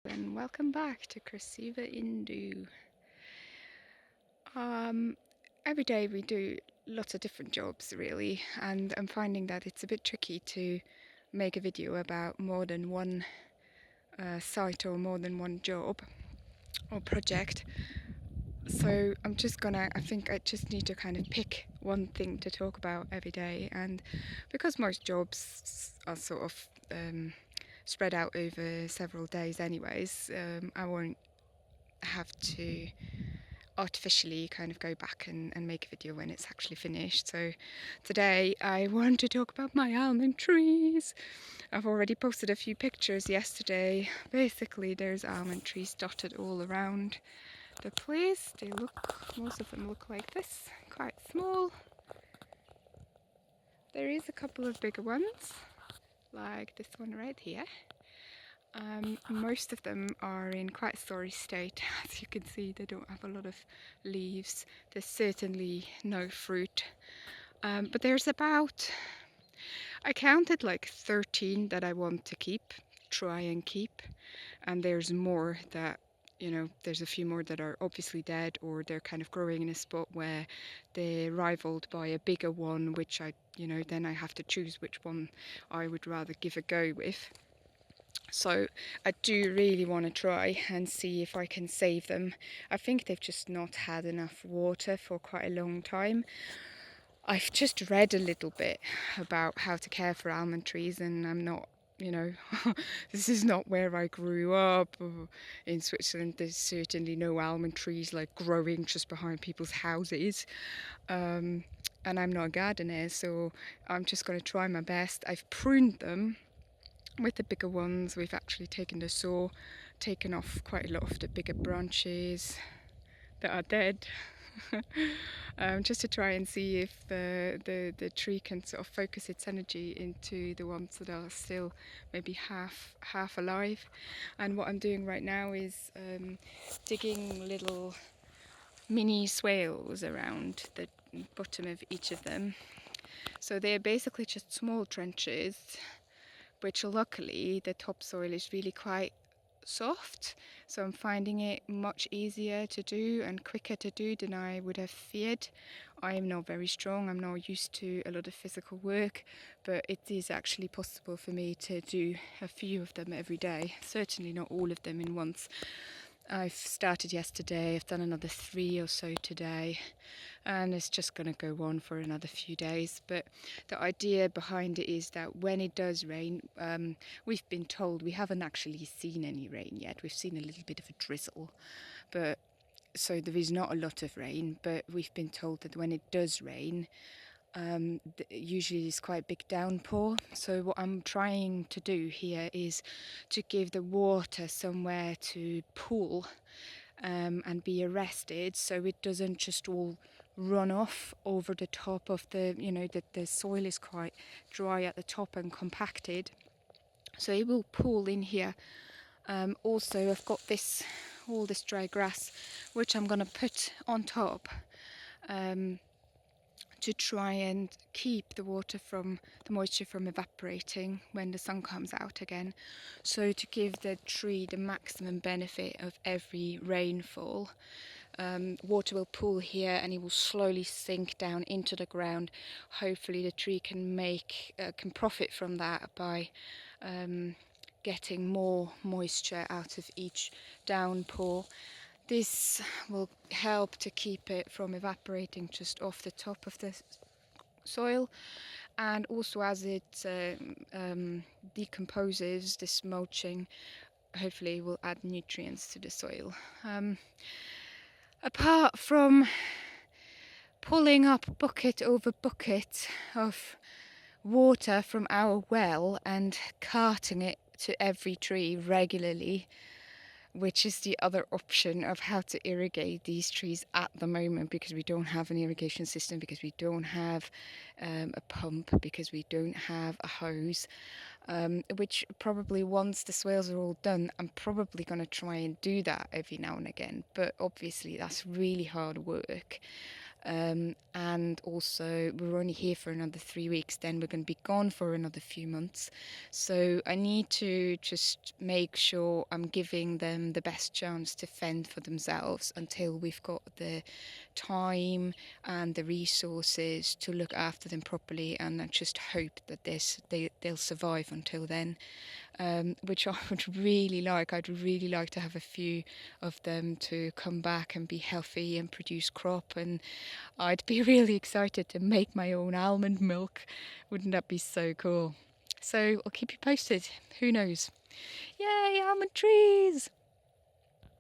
And welcome back to Krasiva Indu. Um, every day we do lots of different jobs really, and I'm finding that it's a bit tricky to make a video about more than one site or more than one job or project. So I think I just need to kind of pick one thing to talk about every day, and because most jobs are sort of spread out over several days anyways, I won't have to artificially kind of go back and make a video when it's actually finished. So today I want to talk about my almond trees. I've already posted a few pictures yesterday. Basically there's almond trees dotted all around the place. Most of them look like this, quite small. There is a couple of bigger ones, like this one right here. Most of them are in quite a sorry state. As you can see, they don't have a lot of leaves. There's certainly no fruit. But there's I counted like 13 that I want to try and keep. And there's more that, there's a few more that are obviously dead, or they're kind of growing in a spot where they're rivaled by a bigger one, which then I have to choose which one I would rather give a go with. So I do really want to try and see if I can save them. I think they've just not had enough water for quite a long time. I've just read a little bit about how to care for almond trees, and I'm not, this is not where I grew up. In Switzerland, there's certainly no almond trees like growing just behind people's houses. And I'm not a gardener, so I'm just going to try my best. I've pruned them. With the bigger ones, we've actually taken the saw, taken off quite a lot of the bigger branches that are dead, just to try and see if the tree can sort of focus its energy into the ones that are still maybe half alive. And what I'm doing right now is digging little mini swales around the bottom of each of them. So they're basically just small trenches, which luckily the topsoil is really quite soft, so I'm finding it much easier to do and quicker to do than I would have feared. I am not very strong, I'm not used to a lot of physical work, but it is actually possible for me to do a few of them every day, certainly not all of them in once. I've started yesterday, I've done another 3 or so today, and it's just going to go on for another few days. But the idea behind it is that when it does rain, we've been told, we haven't actually seen any rain yet, we've seen a little bit of a drizzle, but so there is not a lot of rain, but we've been told that when it does rain, usually it's quite a big downpour. So what I'm trying to do here is to give the water somewhere to pool and be arrested, so it doesn't just all run off over the top of the soil is quite dry at the top and compacted, so it will pool in here. Also I've got all this dry grass which I'm gonna put on top to try and keep the moisture from evaporating when the sun comes out again. So to give the tree the maximum benefit of every rainfall, water will pool here and it will slowly sink down into the ground. Hopefully the tree can profit from that by getting more moisture out of each downpour. This will help to keep it from evaporating just off the top of the soil, and also as it decomposes, this mulching hopefully will add nutrients to the soil. Apart from pulling up bucket over bucket of water from our well and carting it to every tree regularly, which is the other option of how to irrigate these trees at the moment, because we don't have an irrigation system, because we don't have a pump, because we don't have a hose, which probably once the swales are all done, I'm probably going to try and do that every now and again, but obviously that's really hard work. And also we're only here for another 3 weeks, then we're going to be gone for another few months. So I need to just make sure I'm giving them the best chance to fend for themselves until we've got the time and the resources to look after them properly, and I just hope that they'll survive until then, which I would really like. I'd really like to have a few of them to come back and be healthy and produce crop, and I'd be really excited to make my own almond milk. Wouldn't that be so cool? So I'll keep you posted. Who knows? Yay, almond trees!